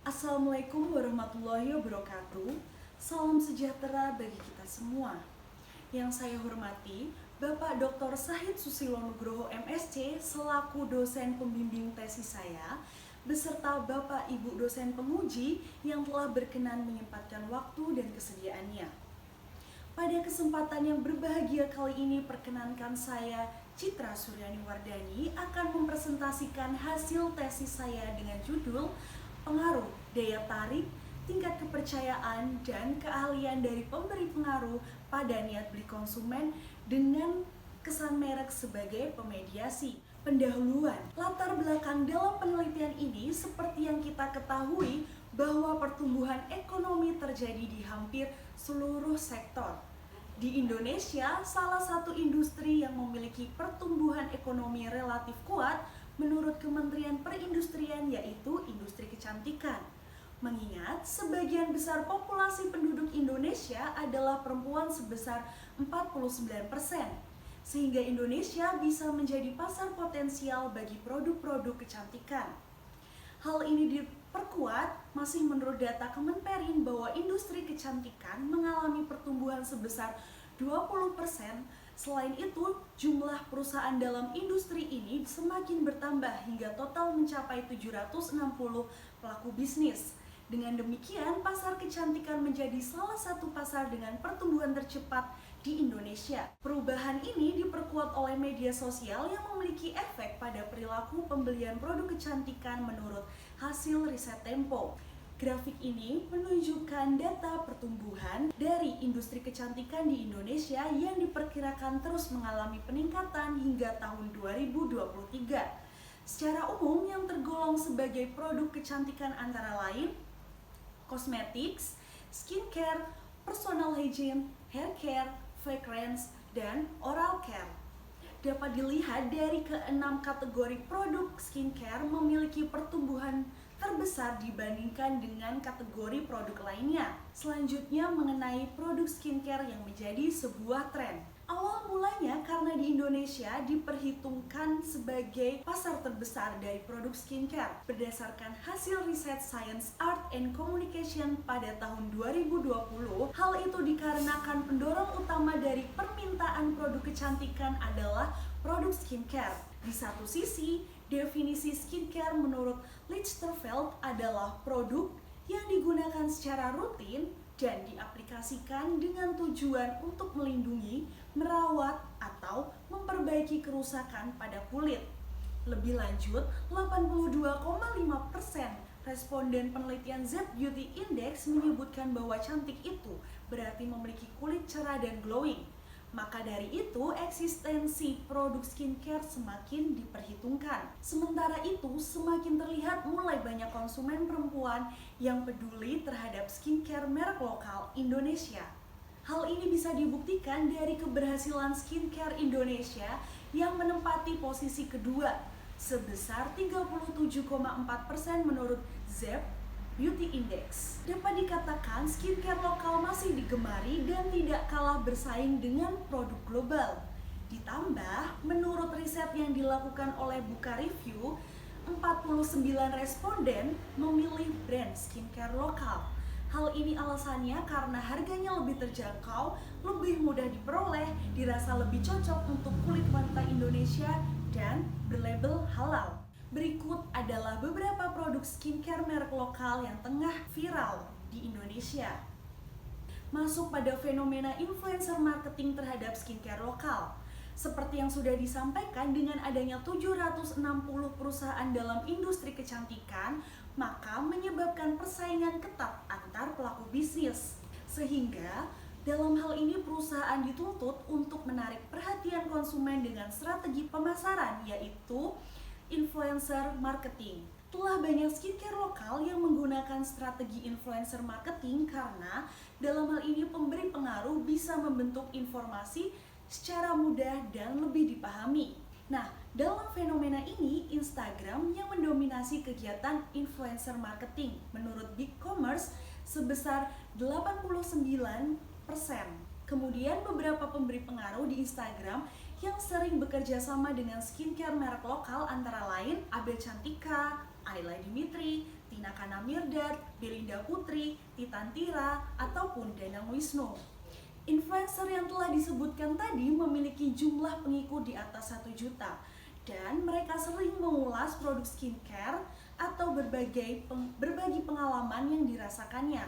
Assalamualaikum warahmatullahi wabarakatuh. Salam sejahtera bagi kita semua. Yang saya hormati, Bapak Dr. Sahid Susilo Nugroho MSc selaku dosen pembimbing tesis saya, beserta Bapak Ibu dosen penguji yang telah berkenan menyempatkan waktu dan kesediaannya. Pada kesempatan yang berbahagia kali ini, perkenankan saya, Citra Suryani Wardani, akan mempresentasikan hasil tesis saya dengan judul Pengaruh, Daya Tarik, Tingkat Kepercayaan, dan Keahlian dari Pemberi Pengaruh pada Niat Beli Konsumen dengan kesan merek sebagai pemediasi. Pendahuluan, latar belakang dalam penelitian ini seperti yang kita ketahui bahwa pertumbuhan ekonomi terjadi di hampir seluruh sektor. Di Indonesia, salah satu industri yang memiliki pertumbuhan ekonomi relatif kuat menurut Kementerian Perindustrian yaitu industri kecantikan. Mengingat sebagian besar populasi penduduk Indonesia adalah perempuan sebesar 49%, sehingga Indonesia bisa menjadi pasar potensial bagi produk-produk kecantikan. Hal ini diperkuat masih menurut data Kemenperin bahwa industri kecantikan mengalami pertumbuhan sebesar 20%. Selain itu, jumlah perusahaan dalam industri ini semakin bertambah hingga total mencapai 760 pelaku bisnis. Dengan demikian, pasar kecantikan menjadi salah satu pasar dengan pertumbuhan tercepat di Indonesia. Perubahan ini diperkuat oleh media sosial yang memiliki efek pada perilaku pembelian produk kecantikan menurut hasil riset Tempo. Grafik ini menunjukkan data pertumbuhan dari industri kecantikan di Indonesia yang diperkirakan terus mengalami peningkatan hingga tahun 2023. Secara umum yang tergolong sebagai produk kecantikan antara lain cosmetics, skincare, personal hygiene, hair care, fragrance, dan oral care. Dapat dilihat dari keenam kategori produk skincare memiliki pertumbuhan terbesar dibandingkan dengan kategori produk lainnya. Selanjutnya mengenai produk skincare yang menjadi sebuah tren. Awal mulanya karena di Indonesia diperhitungkan sebagai pasar terbesar dari produk skincare. Berdasarkan hasil riset Science, Art, and Communication pada tahun 2020, hal itu dikarenakan pendorong utama dari permintaan produk kecantikan adalah produk skincare. Di satu sisi, definisi skincare menurut Lichterfeld adalah produk yang digunakan secara rutin dan diaplikasikan dengan tujuan untuk melindungi, merawat, atau memperbaiki kerusakan pada kulit. Lebih lanjut, 82,5% responden penelitian Z Beauty Index menyebutkan bahwa cantik itu berarti memiliki kulit cerah dan glowing. Maka dari itu, eksistensi produk skincare semakin diperhitungkan. Sementara itu, semakin terlihat mulai banyak konsumen perempuan yang peduli terhadap skincare merek lokal Indonesia. Hal ini bisa dibuktikan dari keberhasilan skincare Indonesia yang menempati posisi kedua sebesar 37,4% menurut Z Beauty Index. Dapat dikatakan skincare lokal masih digemari dan tidak kalah bersaing dengan produk global. Ditambah, menurut riset yang dilakukan oleh Buka Review, 49 responden memilih brand skincare lokal. Hal ini alasannya karena harganya lebih terjangkau, lebih mudah diperoleh, dirasa lebih cocok untuk kulit wanita Indonesia, dan berlabel halal. Berikut adalah beberapa produk skincare merek lokal yang tengah viral di Indonesia. Masuk pada fenomena influencer marketing terhadap skincare lokal. Seperti yang sudah disampaikan, dengan adanya 760 perusahaan dalam industri kecantikan, maka menyebabkan persaingan ketat antar pelaku bisnis. Sehingga dalam hal ini perusahaan dituntut untuk menarik perhatian konsumen dengan strategi pemasaran, yaitu influencer marketing. Telah banyak skincare lokal yang menggunakan strategi influencer marketing karena dalam hal ini pemberi pengaruh bisa membentuk informasi secara mudah dan lebih dipahami. Nah, dalam fenomena ini, Instagram yang mendominasi kegiatan influencer marketing menurut Big Commerce sebesar 89%. Kemudian beberapa pemberi pengaruh di Instagram yang sering bekerja sama dengan skincare merek lokal antara lain Abel Cantika, Ayla Dimitri, Tina Kana Mirdad, Belinda Putri, Titan Tira, ataupun Danang Wisnu. Influencer yang telah disebutkan tadi memiliki jumlah pengikut di atas 1 juta dan mereka sering mengulas produk skincare atau berbagi pengalaman yang dirasakannya.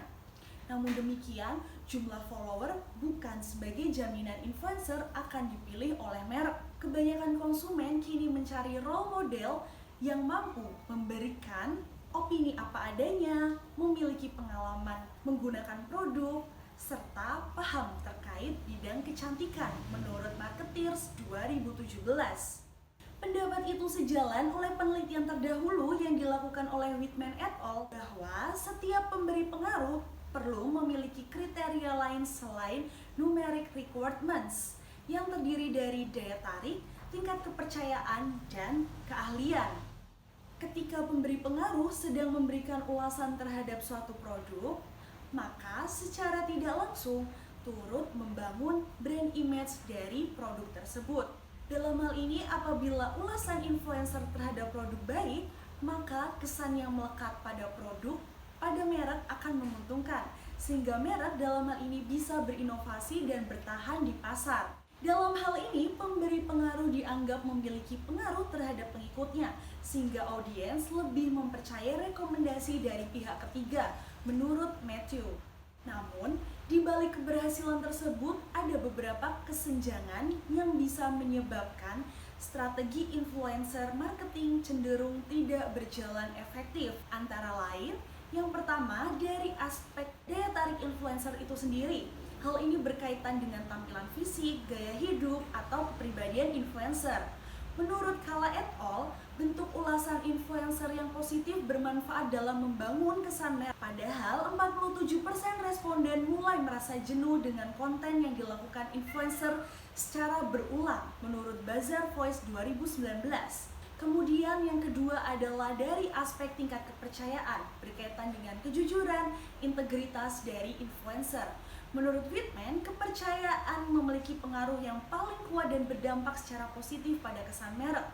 Namun demikian, jumlah follower bukan sebagai jaminan influencer akan dipilih oleh merek. Kebanyakan konsumen kini mencari role model yang mampu memberikan opini apa adanya, memiliki pengalaman menggunakan produk, serta paham terkait bidang kecantikan menurut Marketeers 2017. Pendapat itu sejalan oleh penelitian terdahulu yang dilakukan oleh Whitman et al. Bahwa setiap pemberi pengaruh perlu memiliki kriteria lain selain numeric requirements yang terdiri dari daya tarik, tingkat kepercayaan, dan keahlian. Ketika pemberi pengaruh sedang memberikan ulasan terhadap suatu produk, maka secara tidak langsung turut membangun brand image dari produk tersebut. Dalam hal ini, apabila ulasan influencer terhadap produk baik, maka kesan yang melekat pada produk, pada merek akan menguntungkan, sehingga merek dalam hal ini bisa berinovasi dan bertahan di pasar. Dalam hal ini, pemberi pengaruh dianggap memiliki pengaruh terhadap pengikutnya, sehingga audiens lebih mempercayai rekomendasi dari pihak ketiga, menurut Matthew. Namun, di balik keberhasilan tersebut, ada beberapa kesenjangan yang bisa menyebabkan strategi influencer marketing cenderung tidak berjalan efektif. Antara lain, yang pertama dari aspek daya tarik influencer itu sendiri. Hal ini berkaitan dengan tampilan fisik, gaya hidup, atau kepribadian influencer. Menurut Kala et al., bentuk ulasan influencer yang positif bermanfaat dalam membangun kesan merek. Padahal 47% responden mulai merasa jenuh dengan konten yang dilakukan influencer secara berulang menurut Bazaar Voice 2019. Kemudian yang kedua adalah dari aspek tingkat kepercayaan berkaitan dengan kejujuran, integritas dari influencer. Menurut Whitman, kepercayaan memiliki pengaruh yang paling kuat dan berdampak secara positif pada kesan merek.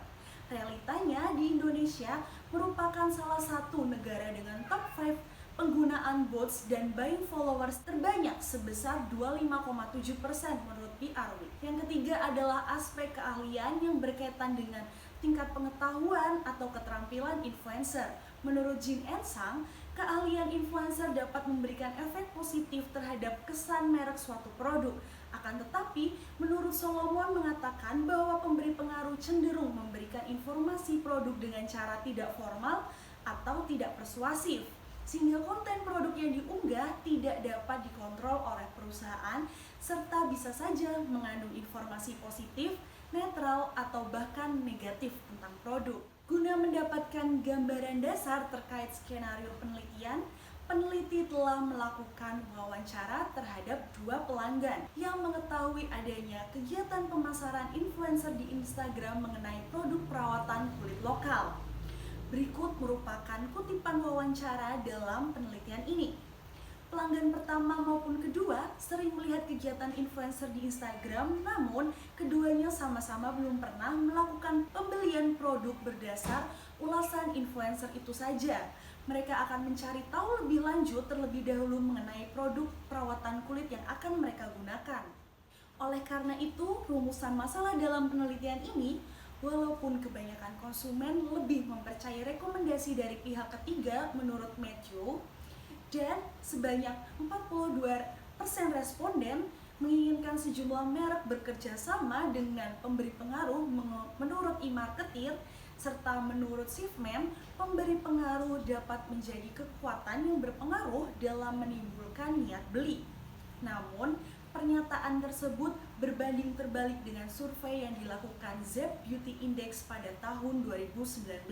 Realitanya, di Indonesia merupakan salah satu negara dengan top 5 penggunaan bots dan buying followers terbanyak sebesar 25,7% menurut PRW. Yang ketiga adalah aspek keahlian yang berkaitan dengan tingkat pengetahuan atau keterampilan influencer. Menurut Jin and Sang, keahlian influencer dapat memberikan efek positif terhadap kesan merek suatu produk. Akan tetapi, menurut Solomon mengatakan bahwa pemberi pengaruh cenderung memberikan informasi produk dengan cara tidak formal atau tidak persuasif, sehingga konten produk yang diunggah tidak dapat dikontrol oleh perusahaan serta bisa saja mengandung informasi positif, netral, atau bahkan negatif tentang produk. Guna mendapatkan gambaran dasar terkait skenario penelitian, peneliti telah melakukan wawancara terhadap 2 pelanggan yang mengetahui adanya kegiatan pemasaran influencer di Instagram mengenai produk perawatan kulit lokal. Berikut merupakan kutipan wawancara dalam penelitian ini. Pelanggan pertama maupun kedua sering melihat kegiatan influencer di Instagram, namun keduanya sama-sama belum pernah melakukan pembelian produk berdasar ulasan influencer itu saja. Mereka akan mencari tahu lebih lanjut terlebih dahulu mengenai produk perawatan kulit yang akan mereka gunakan. Oleh karena itu, rumusan masalah dalam penelitian ini, walaupun kebanyakan konsumen lebih mempercayai rekomendasi dari pihak ketiga menurut Matthew, dan sebanyak 42% responden menginginkan sejumlah merek bekerja sama dengan pemberi pengaruh menurut eMarketer, serta menurut Sifman, pemberi pengaruh dapat menjadi kekuatan yang berpengaruh dalam menimbulkan niat beli. Namun, pernyataan tersebut berbanding terbalik dengan survei yang dilakukan Zep Beauty Index pada tahun 2019.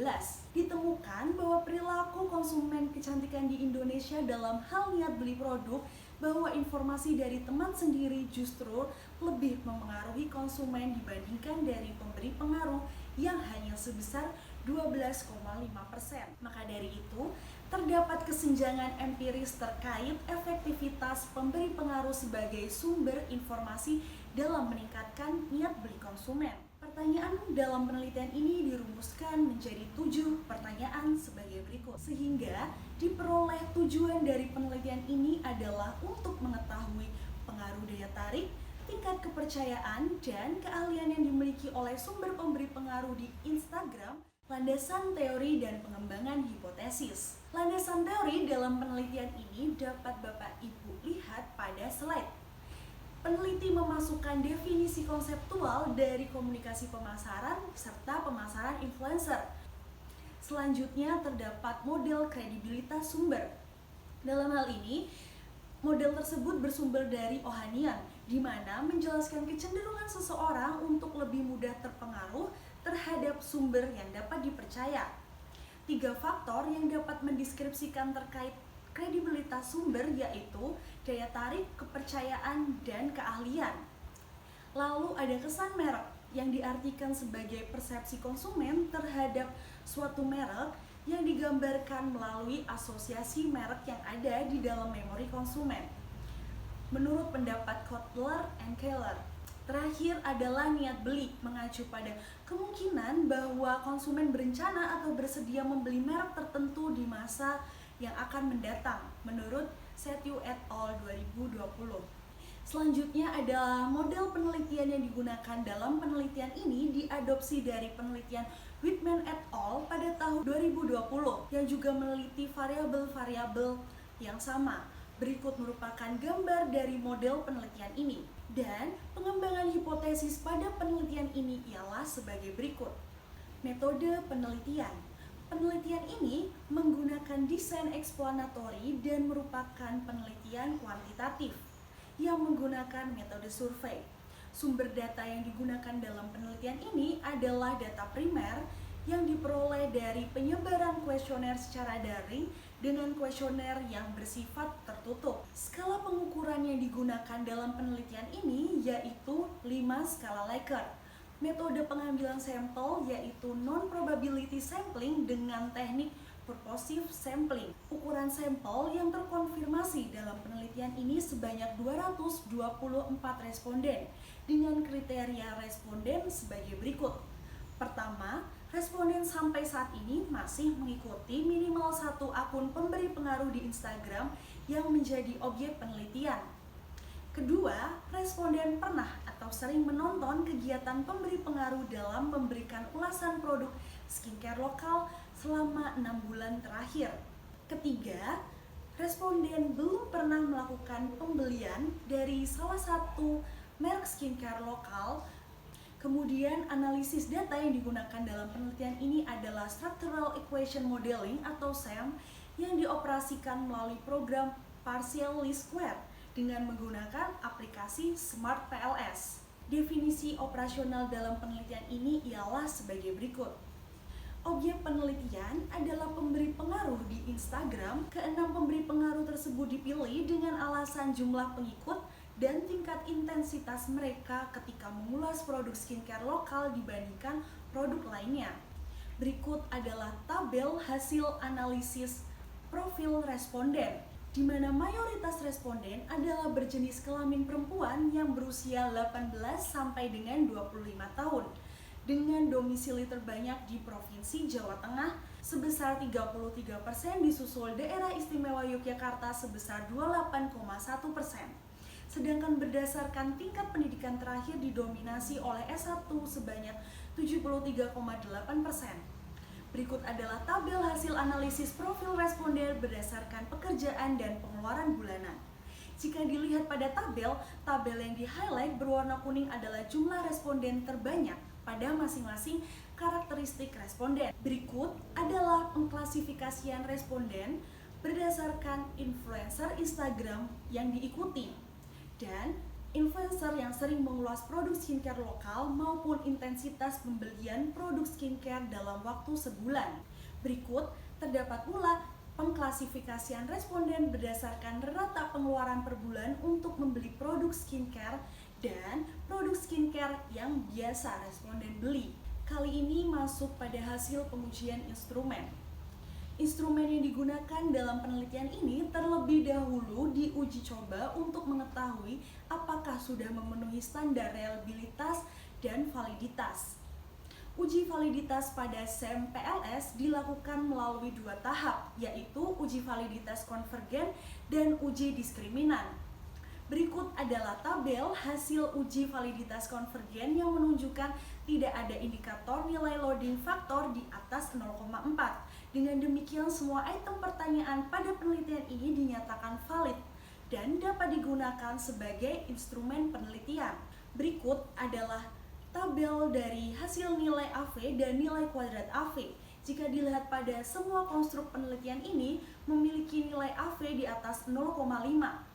Ditemukan bahwa perilaku konsumen kecantikan di Indonesia dalam hal niat beli produk, bahwa informasi dari teman sendiri justru lebih memengaruhi konsumen dibandingkan dari pemberi pengaruh yang hanya sebesar 12,5%. Maka dari itu, terdapat kesenjangan empiris terkait efektivitas pemberi pengaruh sebagai sumber informasi dalam meningkatkan niat beli konsumen. Pertanyaan dalam penelitian ini dirumuskan menjadi 7 pertanyaan sebagai berikut. Sehingga diperoleh tujuan dari penelitian ini adalah untuk mengetahui pengaruh daya tarik, tingkat kepercayaan, dan keahlian yang dimiliki oleh sumber pemberi pengaruh di Instagram, landasan teori dan pengembangan hipotesis. Landasan teori dalam penelitian ini dapat Bapak Ibu lihat pada slide. Peneliti memasukkan definisi konseptual dari komunikasi pemasaran serta pemasaran influencer. Selanjutnya terdapat model kredibilitas sumber. Dalam hal ini, model tersebut bersumber dari Ohanian, di mana menjelaskan kecenderungan seseorang untuk lebih mudah terpengaruh terhadap sumber yang dapat dipercaya. 3 faktor yang dapat mendeskripsikan terkait kredibilitas sumber yaitu daya tarik, kepercayaan, dan keahlian. Lalu ada kesan merek yang diartikan sebagai persepsi konsumen terhadap suatu merek yang digambarkan melalui asosiasi merek yang ada di dalam memori konsumen. Menurut pendapat Kotler and Keller, terakhir adalah niat beli, mengacu pada kemungkinan bahwa konsumen berencana atau bersedia membeli merek tertentu di masa yang akan mendatang, menurut Setyu et al. 2020. Selanjutnya adalah model penelitian yang digunakan dalam penelitian ini diadopsi dari penelitian Whitman et al. Pada tahun 2020 yang juga meneliti variabel-variabel yang sama. Berikut merupakan gambar dari model penelitian ini. Dan pengembangan hipotesis pada penelitian ini ialah sebagai berikut. Metode penelitian. Penelitian ini menggunakan desain eksplanatori dan merupakan penelitian kuantitatif yang menggunakan metode survei. Sumber data yang digunakan dalam penelitian ini adalah data primer yang diperoleh dari penyebaran kuesioner secara daring dengan kuesioner yang bersifat tertutup. Skala pengukuran yang digunakan dalam penelitian ini yaitu 5 skala Likert. Metode pengambilan sampel yaitu non-probability sampling dengan teknik purposive sampling. Ukuran sampel yang terkonfirmasi dalam penelitian ini sebanyak 224 responden dengan kriteria responden sebagai berikut. Pertama, responden sampai saat ini masih mengikuti minimal 1 akun pemberi pengaruh di Instagram yang menjadi objek penelitian. Kedua, responden pernah atau sering menonton kegiatan pemberi pengaruh dalam memberikan ulasan produk skincare lokal selama 6 bulan terakhir. Ketiga, responden belum pernah melakukan pembelian dari salah satu merek skincare lokal. Kemudian analisis data yang digunakan dalam penelitian ini adalah Structural Equation Modeling atau SEM yang dioperasikan melalui program Partial Least Square dengan menggunakan aplikasi Smart PLS. Definisi operasional dalam penelitian ini ialah sebagai berikut. Objek penelitian adalah pemberi pengaruh di Instagram. Keenam pemberi pengaruh tersebut dipilih dengan alasan jumlah pengikut dan tingkat intensitas mereka ketika mengulas produk skincare lokal dibandingkan produk lainnya. Berikut adalah tabel hasil analisis profil responden, di mana mayoritas responden adalah berjenis kelamin perempuan yang berusia 18 sampai dengan 25 tahun dengan domisili terbanyak di Provinsi Jawa Tengah sebesar 33%, disusul Daerah Istimewa Yogyakarta sebesar 28,1%. Sedangkan berdasarkan tingkat pendidikan terakhir didominasi oleh S1 sebanyak 73,8%. Berikut adalah tabel hasil analisis profil responden berdasarkan pekerjaan dan pengeluaran bulanan. Jika dilihat pada tabel yang di-highlight berwarna kuning adalah jumlah responden terbanyak pada masing-masing karakteristik responden. Berikut adalah pengklasifikasian responden berdasarkan influencer Instagram yang diikuti dan influencer yang sering mengulas produk skincare lokal maupun intensitas pembelian produk skincare dalam waktu sebulan. Berikut terdapat pula pengklasifikasian responden berdasarkan rata pengeluaran per bulan untuk membeli produk skincare dan produk skincare yang biasa responden beli. Kali ini masuk pada hasil pengujian instrumen. Instrumen yang digunakan dalam penelitian ini terlebih dahulu diuji coba untuk mengetahui apakah sudah memenuhi standar reliabilitas dan validitas. Uji validitas pada SEM PLS dilakukan melalui 2 tahap, yaitu uji validitas konvergen dan uji diskriminan. Berikut adalah tabel hasil uji validitas konvergen yang menunjukkan tidak ada indikator nilai loading faktor di atas 0,4. Dengan demikian, semua item pertanyaan pada penelitian ini dinyatakan valid dan dapat digunakan sebagai instrumen penelitian. Berikut adalah tabel dari hasil nilai AV dan nilai kuadrat AV. Jika dilihat pada semua konstruk penelitian ini memiliki nilai AV di atas 0,5.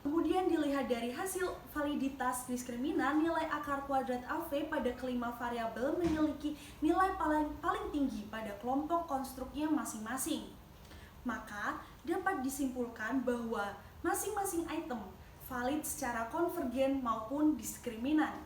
Kemudian dilihat dari hasil validitas diskriminan, nilai akar kuadrat AV pada kelima variabel memiliki nilai paling tinggi pada kelompok konstruknya masing-masing. Maka dapat disimpulkan bahwa masing-masing item valid secara konvergen maupun diskriminan.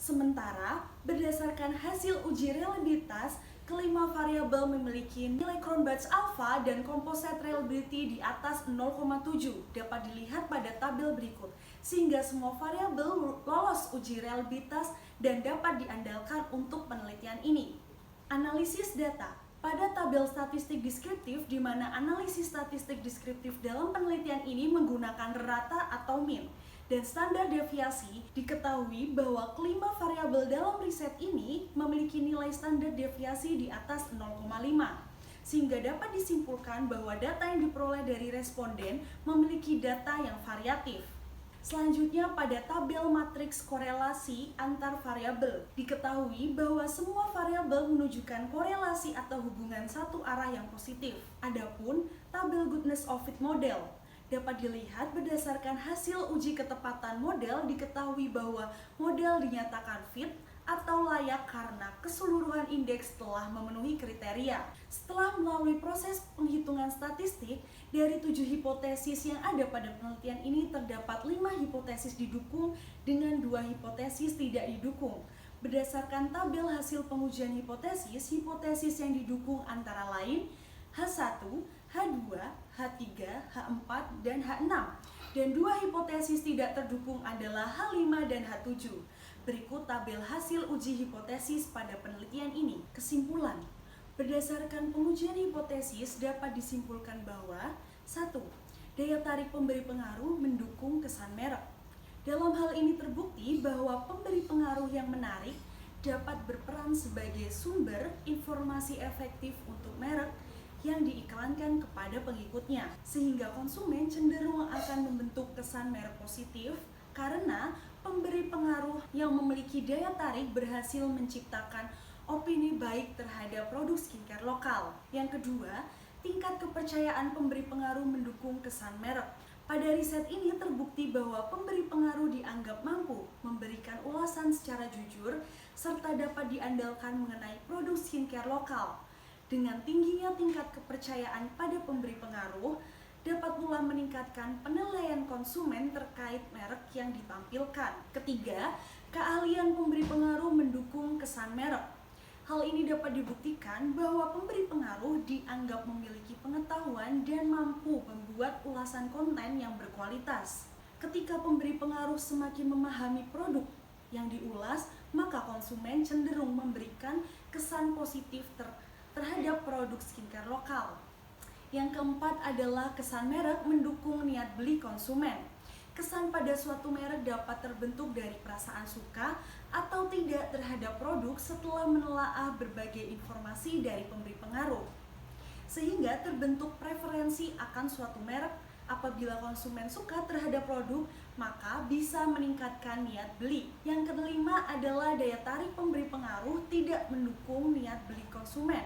Sementara, berdasarkan hasil uji reliabilitas, kelima variabel memiliki nilai Cronbach's alpha dan composite reliability di atas 0,7 dapat dilihat pada tabel berikut, sehingga semua variabel lolos uji reliabilitas dan dapat diandalkan untuk penelitian ini. Analisis data. Pada tabel statistik deskriptif, di mana analisis statistik deskriptif dalam penelitian ini menggunakan rata atau mean dan standar deviasi, diketahui bahwa kelima variabel dalam riset ini memiliki nilai standar deviasi di atas 0,5, sehingga dapat disimpulkan bahwa data yang diperoleh dari responden memiliki data yang variatif. Selanjutnya, pada tabel matriks korelasi antar variabel, diketahui bahwa semua variabel menunjukkan korelasi atau hubungan satu arah yang positif. Adapun tabel goodness of fit model dapat dilihat berdasarkan hasil uji ketepatan model, diketahui bahwa model dinyatakan fit atau layak karena keseluruhan indeks telah memenuhi kriteria. Setelah melalui proses penghitungan statistik, dari 7 hipotesis yang ada pada penelitian ini terdapat 5 hipotesis didukung dengan 2 hipotesis tidak didukung. Berdasarkan tabel hasil pengujian hipotesis, hipotesis yang didukung antara lain H1, H2, H3, H4, dan H6. Dan 2 hipotesis tidak terdukung adalah H5 dan H7. Berikut tabel hasil uji hipotesis pada penelitian ini. Kesimpulan. Berdasarkan pengujian hipotesis dapat disimpulkan bahwa 1. Daya tarik pemberi pengaruh mendukung kesan merek. Dalam hal ini terbukti bahwa pemberi pengaruh yang menarik dapat berperan sebagai sumber informasi efektif untuk merek yang diiklankan kepada pengikutnya, sehingga konsumen cenderung akan membentuk kesan merek positif karena pemberi pengaruh yang memiliki daya tarik berhasil menciptakan opini baik terhadap produk skincare lokal. Yang kedua, tingkat kepercayaan pemberi pengaruh mendukung kesan merek. Pada riset ini terbukti bahwa pemberi pengaruh dianggap mampu memberikan ulasan secara jujur serta dapat diandalkan mengenai produk skincare lokal. Dengan tingginya tingkat kepercayaan pada pemberi pengaruh, dapat pula meningkatkan penilaian konsumen terkait merek yang ditampilkan. Ketiga, keahlian pemberi pengaruh mendukung kesan merek. Hal ini dapat dibuktikan bahwa pemberi pengaruh dianggap memiliki pengetahuan dan mampu membuat ulasan konten yang berkualitas. Ketika pemberi pengaruh semakin memahami produk yang diulas, maka konsumen cenderung memberikan kesan positif terhadap produk skincare lokal. Yang keempat adalah kesan merek mendukung niat beli konsumen. Kesan pada suatu merek dapat terbentuk dari perasaan suka atau tidak terhadap produk setelah menelaah berbagai informasi dari pemberi pengaruh. Sehingga terbentuk preferensi akan suatu merek. Apabila konsumen suka terhadap produk, maka bisa meningkatkan niat beli. Yang kelima adalah daya tarik pemberi pengaruh tidak mendukung niat beli konsumen.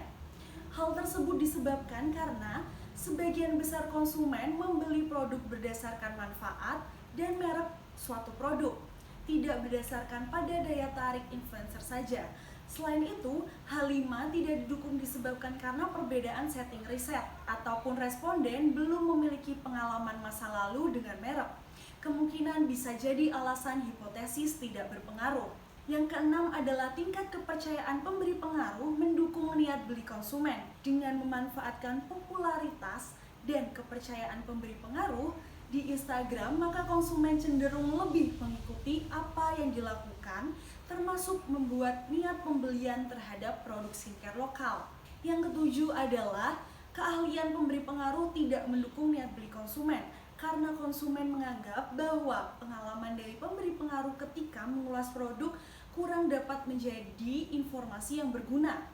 Hal tersebut disebabkan karena sebagian besar konsumen membeli produk berdasarkan manfaat dan merek suatu produk, tidak berdasarkan pada daya tarik influencer saja. Selain itu, H5 tidak didukung disebabkan karena perbedaan setting riset ataupun responden belum memiliki pengalaman masa lalu dengan merek. Kemungkinan bisa jadi alasan hipotesis tidak berpengaruh. Yang keenam adalah tingkat kepercayaan pemberi pengaruh mendukung niat beli konsumen. Dengan memanfaatkan popularitas dan kepercayaan pemberi pengaruh di Instagram, maka konsumen cenderung lebih mengikuti apa yang dilakukan, termasuk membuat niat pembelian terhadap produk skincare lokal. Yang ketujuh adalah keahlian pemberi pengaruh tidak mendukung niat beli konsumen, karena konsumen menganggap bahwa pengalaman dari pemberi pengaruh ketika mengulas produk kurang dapat menjadi informasi yang berguna.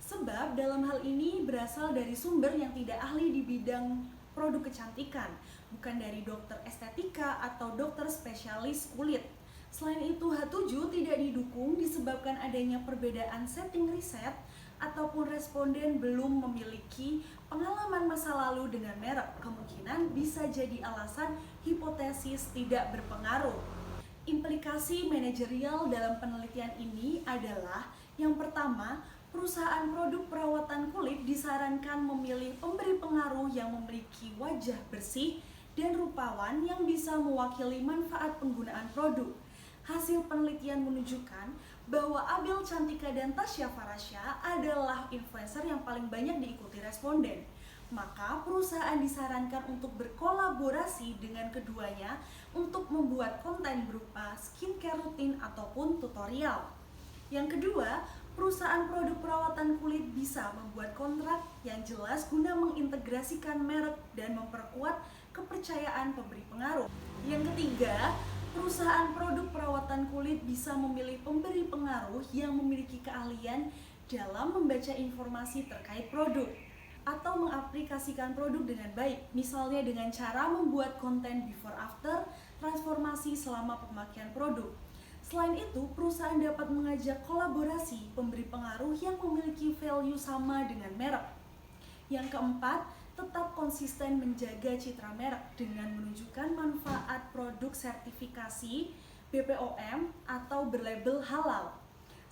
Sebab dalam hal ini berasal dari sumber yang tidak ahli di bidang produk kecantikan, bukan dari dokter estetika atau dokter spesialis kulit. Selain itu, H7 tidak didukung disebabkan adanya perbedaan setting riset ataupun responden belum memiliki pengalaman masa lalu dengan merek. Kemungkinan bisa jadi alasan hipotesis tidak berpengaruh. Implikasi manajerial dalam penelitian ini adalah yang pertama, perusahaan produk perawatan kulit disarankan memilih pemberi pengaruh yang memiliki wajah bersih dan rupawan yang bisa mewakili manfaat penggunaan produk. Hasil penelitian menunjukkan bahwa Abel Cantika dan Tasya Farasya adalah influencer yang paling banyak diikuti responden. Maka perusahaan disarankan untuk berkolaborasi dengan keduanya untuk membuat konten berupa skincare rutin ataupun tutorial. Yang kedua, perusahaan produk perawatan kulit bisa membuat kontrak yang jelas guna mengintegrasikan merek dan memperkuat kepercayaan pemberi pengaruh. Yang ketiga, perusahaan produk perawatan kulit bisa memilih pemberi pengaruh yang memiliki keahlian dalam membaca informasi terkait produk atau mengaplikasikan produk dengan baik, misalnya dengan cara membuat konten before after transformasi selama pemakaian produk. Selain itu, perusahaan dapat mengajak kolaborasi pemberi pengaruh yang memiliki value sama dengan merek. Yang keempat, tetap konsisten menjaga citra merek dengan menunjukkan manfaat produk sertifikasi BPOM atau berlabel halal.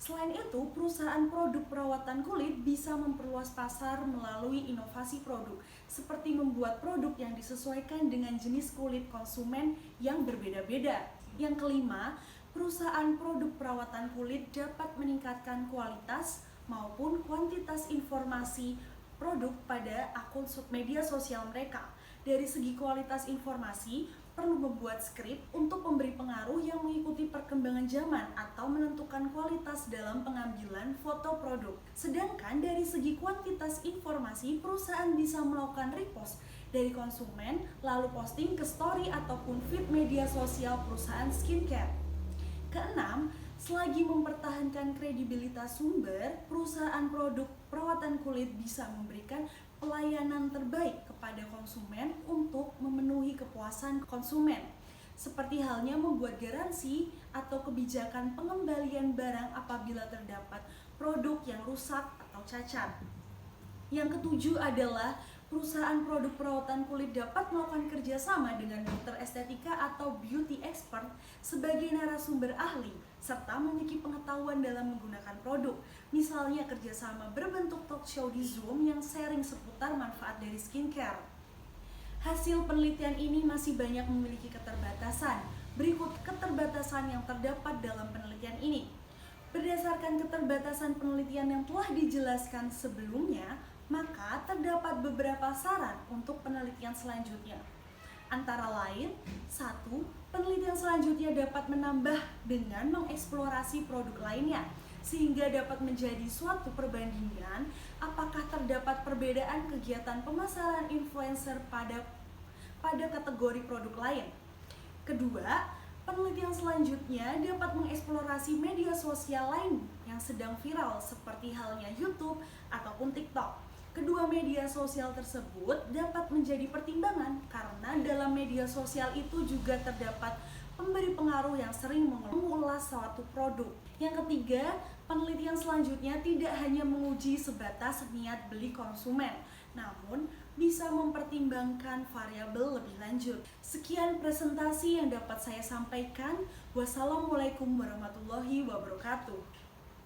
Selain itu, perusahaan produk perawatan kulit bisa memperluas pasar melalui inovasi produk, seperti membuat produk yang disesuaikan dengan jenis kulit konsumen yang berbeda-beda. Yang kelima, perusahaan produk perawatan kulit dapat meningkatkan kualitas maupun kuantitas informasi produk pada akun media sosial mereka. Dari segi kualitas informasi, perlu membuat skrip untuk pemberi pengaruh yang mengikuti perkembangan zaman atau menentukan kualitas dalam pengambilan foto produk. Sedangkan dari segi kuantitas informasi, perusahaan bisa melakukan repost dari konsumen lalu posting ke story ataupun feed media sosial perusahaan skincare. Keenam, selagi mempertahankan kredibilitas sumber, perusahaan produk perawatan kulit bisa memberikan pelayanan terbaik kepada konsumen untuk memenuhi kepuasan konsumen, seperti halnya membuat garansi atau kebijakan pengembalian barang apabila terdapat produk yang rusak atau cacat. Yang ketujuh adalah perusahaan produk perawatan kulit dapat melakukan kerjasama dengan dokter estetika atau beauty expert sebagai narasumber ahli serta memiliki pengetahuan dalam menggunakan produk. Misalnya kerjasama berbentuk talk show di Zoom yang sharing seputar manfaat dari skincare. Hasil penelitian ini masih banyak memiliki keterbatasan. Berikut keterbatasan yang terdapat dalam penelitian ini. Berdasarkan keterbatasan penelitian yang telah dijelaskan sebelumnya, maka terdapat beberapa saran untuk penelitian selanjutnya. Antara lain, 1. Penelitian selanjutnya dapat menambah dengan mengeksplorasi produk lainnya, sehingga dapat menjadi suatu perbandingan apakah terdapat perbedaan kegiatan pemasaran influencer pada kategori produk lain. Kedua, penelitian selanjutnya dapat mengeksplorasi media sosial lain yang sedang viral seperti halnya YouTube ataupun TikTok. Kedua media sosial tersebut dapat menjadi pertimbangan karena dalam media sosial itu juga terdapat pemberi pengaruh yang sering mengulas suatu produk. Yang ketiga, penelitian selanjutnya tidak hanya menguji sebatas niat beli konsumen, namun bisa mempertimbangkan variabel lebih lanjut. Sekian presentasi yang dapat saya sampaikan. Wassalamualaikum warahmatullahi wabarakatuh.